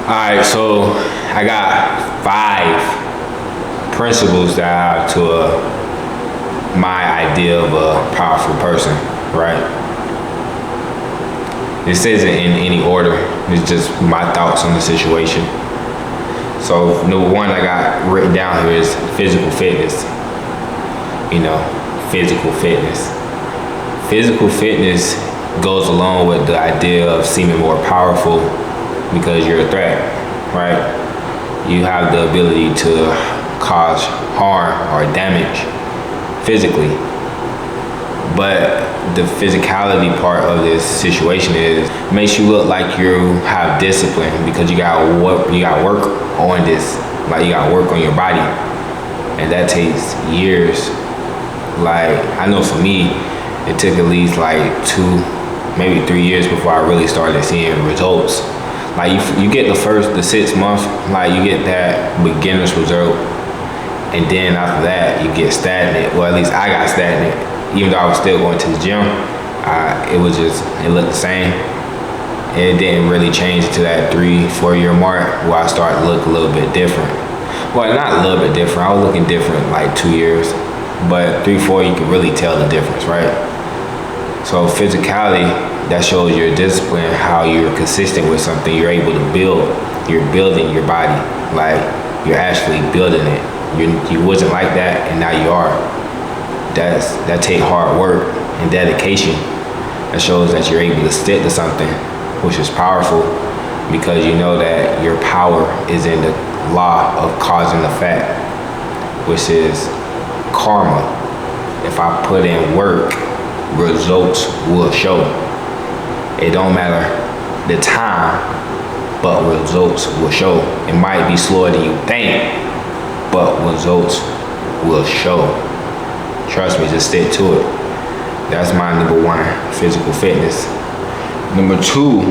Alright, so I got 5 principles that I have to my idea of a powerful person, right? This isn't in any order. It's just my thoughts on the situation. So number one I got written down here is physical fitness. You know, physical fitness. Physical fitness goes along with the idea of seeming more powerful because you're a threat, right? You have the ability to cause harm or damage physically. But the physicality part of this situation is makes you look like you have discipline because you got work on this, like you got work on your body, and that takes years. Like I know for me, it took at least like 2, maybe 3 years before I really started seeing results. Like you get the 6 months, like you get that beginner's result, and then after that you get stagnant. Well, at least I got stagnant. Even though I was still going to the gym, it looked the same. It didn't really change to that 3-4 year mark where I started to look a little bit different. Well, not a little bit different. I was looking different like 2 years, but 3-4 you can really tell the difference, right? So physicality, that shows your discipline, how you're consistent with something. You're able to build. You're building your body, like you're actually building it. You wasn't like that, and now you are. That take hard work and dedication. That shows that you're able to stick to something, which is powerful, because you know that your power is in the law of cause and effect, which is karma. If I put in work, results will show. It don't matter the time, but results will show. It might be slower than you think, but results will show. Trust me, just stick to it. That's my number one, physical fitness. Number 2,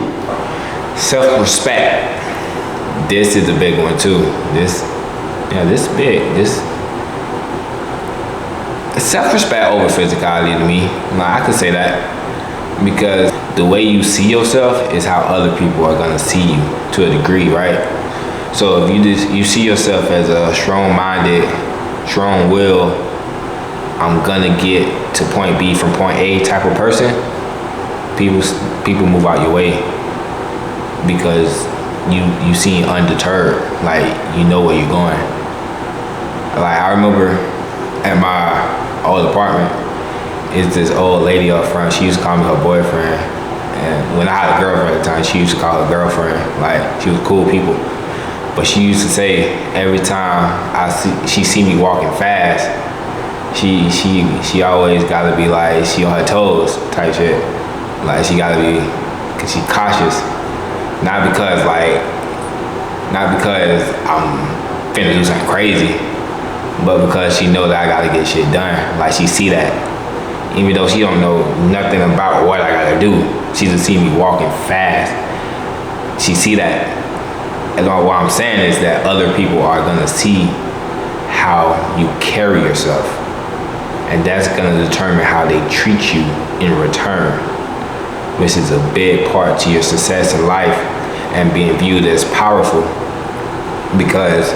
self-respect. This is a big one too. This big. Self-respect over physicality to me. Like, I could say that because the way you see yourself is how other people are gonna see you to a degree, right? So if you see yourself as a strong-minded, strong-willed, I'm gonna get to point B from point A type of person, people move out your way because you seem undeterred, like you know where you're going. Like I remember at my old apartment, is this old lady up front. She used to call me her boyfriend, and when I had a girlfriend at the time, she used to call her girlfriend. Like she was cool people, but she used to say every time she see me walking fast, she always gotta be like she on her toes type shit. Like she gotta be, cause she cautious, not because I'm finna do something crazy, but because she know that I gotta get shit done. Like she see that, even though she don't know nothing about what I gotta do, she just see me walking fast. She see that, and what I'm saying is that other people are gonna see how you carry yourself, and that's gonna determine how they treat you in return, which is a big part to your success in life and being viewed as powerful. Because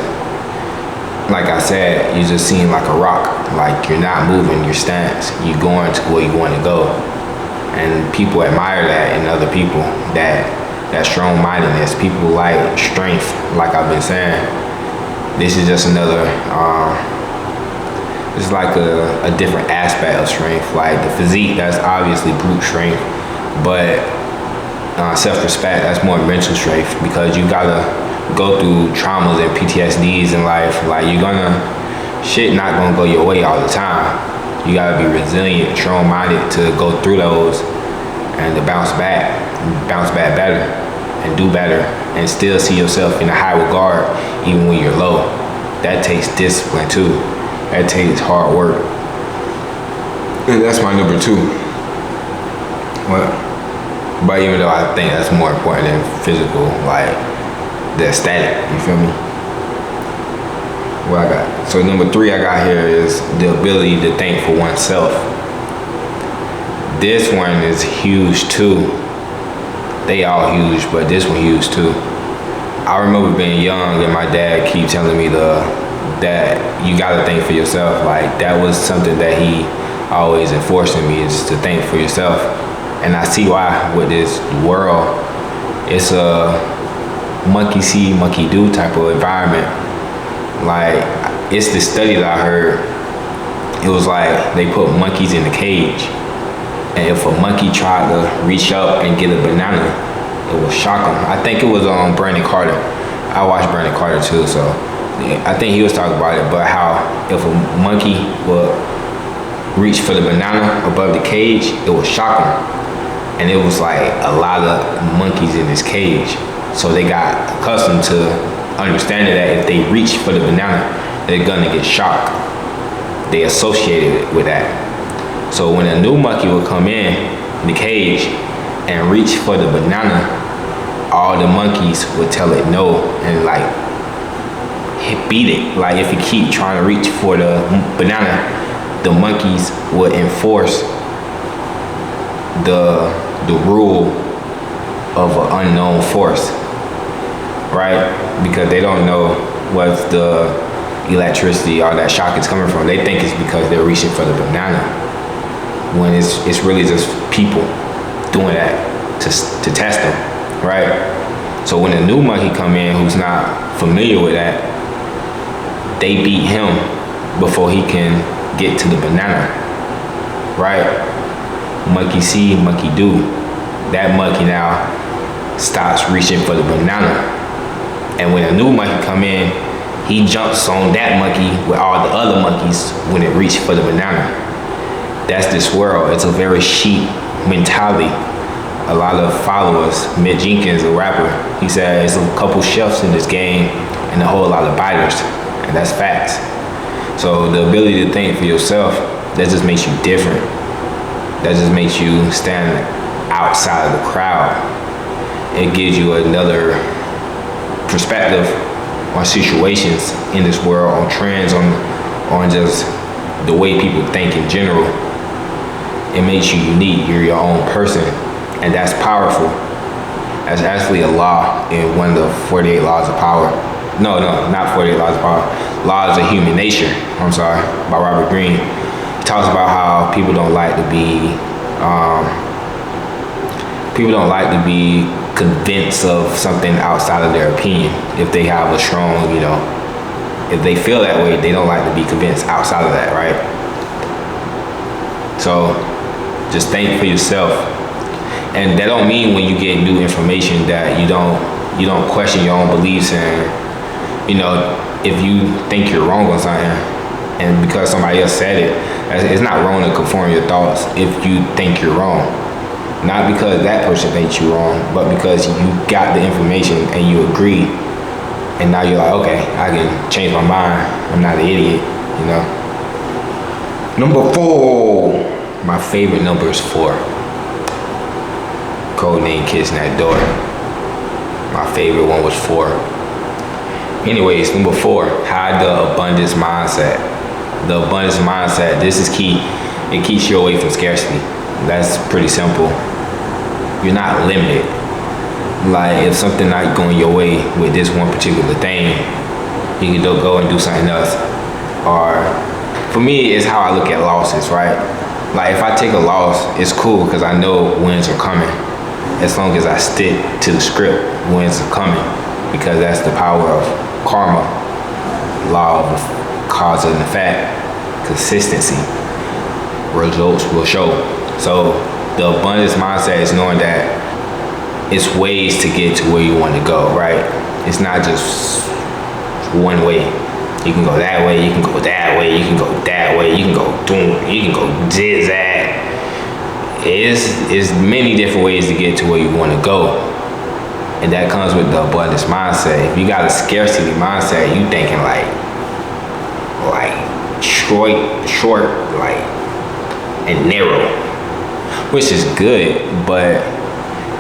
like I said, you just seem like a rock, like you're not moving your stance, you're going to where you want to go, and people admire that in other people, that strong-mindedness. People like strength, like I've been saying. This is just another it's like a different aspect of strength. Like the physique, that's obviously brute strength, but self-respect, that's more mental strength, because you gotta go through traumas and PTSDs in life. Like shit not gonna go your way all the time. You gotta be resilient, strong-minded to go through those and to bounce back better and do better and still see yourself in a high regard even when you're low. That takes discipline too. That takes hard work. And that's my number 2. But even though I think that's more important than physical, like the aesthetic, you feel me? What I got? So number 3 I got here is the ability to think for oneself. This one is huge too. They all huge, but this one huge too. I remember being young and my dad keep telling me that you gotta think for yourself. Like that was something that he always enforced in me, is to think for yourself. And I see why with this world. It's a monkey see, monkey do type of environment. Like it's the study that I heard. It was like they put monkeys in a cage, and if a monkey tried to reach up and get a banana, it would shock him. I think it was on Brandon Carter. I watched Brandon Carter too, so I think he was talking about it. But how if a monkey would reach for the banana above the cage, it would shock him. And it was like a lot of monkeys in this cage, so they got accustomed to understanding that if they reach for the banana, they're gonna get shocked. They associated it with that. So when a new monkey would come in the cage and reach for the banana, all the monkeys would tell it no and like beat it. Like if it keep trying to reach for the banana, the monkeys would enforce the rule of an unknown force, right? Because they don't know what the electricity or that shock is coming from. They think it's because they're reaching for the banana, when it's really just people doing that to test them, right? So when a new monkey come in who's not familiar with that, they beat him before he can get to the banana, right? Monkey see, monkey do. That monkey now stops reaching for the banana. And when a new monkey come in, he jumps on that monkey with all the other monkeys when it reaches for the banana. That's this world. It's a very sheep mentality. A lot of followers, Mitt Jenkins, a rapper, he said it's a couple chefs in this game and a whole lot of biters. And that's facts. So the ability to think for yourself, that just makes you different. That just makes you stand outside of the crowd. It gives you another perspective on situations in this world, on trends, on just the way people think in general. It makes you unique. You're your own person, and that's powerful. That's actually a law in one of the 48 laws of power. No, not 48 laws of power. Laws of human nature. I'm sorry, by Robert Greene. Talks about how people don't like to be convinced of something outside of their opinion. If they have a strong, if they feel that way, they don't like to be convinced outside of that, right? So just think for yourself. And that don't mean when you get new information that you don't question your own beliefs, and if you think you're wrong on something and because somebody else said it, it's not wrong to conform your thoughts if you think you're wrong. Not because that person thinks you're wrong, but because you got the information and you agree, and now you're like, okay, I can change my mind. I'm not an idiot, Number 4. My favorite number is 4. Codename Kids Next Door. My favorite one was 4. Anyways, number 4, hide the abundance mindset. The abundance mindset, this is key. It keeps you away from scarcity. That's pretty simple. You're not limited. Like if something not going your way with this one particular thing, you can go and do something else. Or for me, it's how I look at losses, right? Like if I take a loss, it's cool because I know wins are coming. As long as I stick to the script, wins are coming, because that's the power of karma, law of cause and effect, consistency. Results will show. So the abundance mindset is knowing that it's ways to get to where you want to go, right? It's not just one way. You can go that way, you can go that way, you can go that way, you can go doom, you can go zigzag. It's many different ways to get to where you want to go. And that comes with the abundance mindset. If you got a scarcity mindset, you thinking like short, and narrow, which is good, but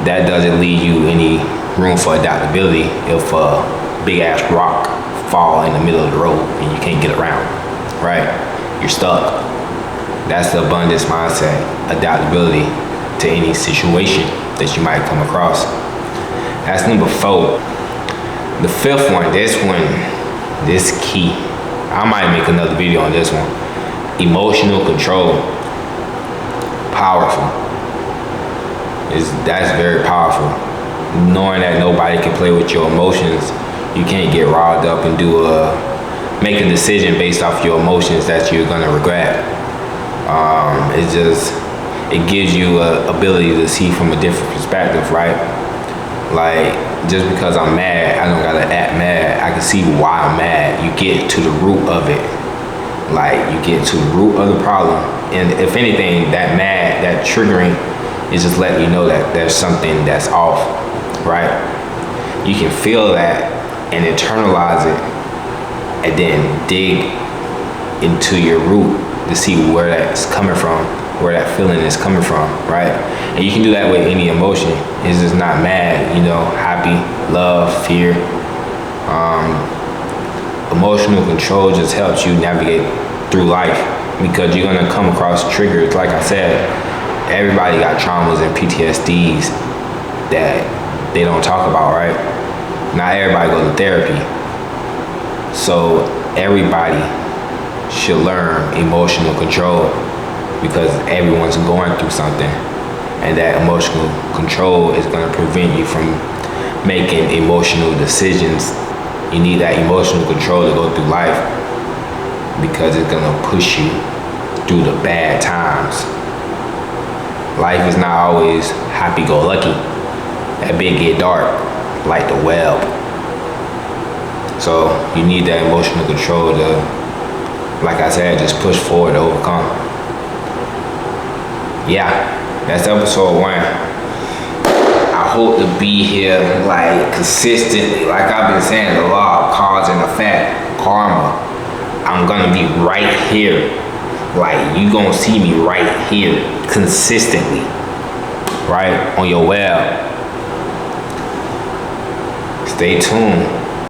that doesn't leave you any room for adaptability if a big ass rock fall in the middle of the road and you can't get around, right? You're stuck. That's the abundance mindset, adaptability to any situation that you might come across. That's number 4. The fifth one, this key. I might make another video on this one. Emotional control. Powerful. That's very powerful. Knowing that nobody can play with your emotions, you can't get riled up and make a decision based off your emotions that you're gonna regret. It gives you a ability to see from a different perspective, right? Like, just because I'm mad, I don't gotta act mad. I can see why I'm mad. You get to the root of it. Like, you get to the root of the problem. And if anything, that triggering is just letting you know that there's something that's off, right? You can feel that and internalize it and then dig into your root to see where that's coming from, where that feeling is coming from, right? And you can do that with any emotion. It's just not mad, happy, love, fear. Emotional control just helps you navigate through life because you're gonna come across triggers. Like I said, everybody got traumas and PTSDs that they don't talk about, right? Not everybody goes to therapy. So everybody should learn emotional control because everyone's going through something. And that emotional control is going to prevent you from making emotional decisions. You need that emotional control to go through life because it's going to push you through the bad times. Life is not always happy-go-lucky. That bit get dark like the web. So you need that emotional control to, like I said, just push forward to overcome. Yeah, that's episode 1. I hope to be here like consistently. Like I've been saying, the law of cause and effect, karma. I'm gonna be right here. Like you gonna see me right here consistently, right on your web. Stay tuned.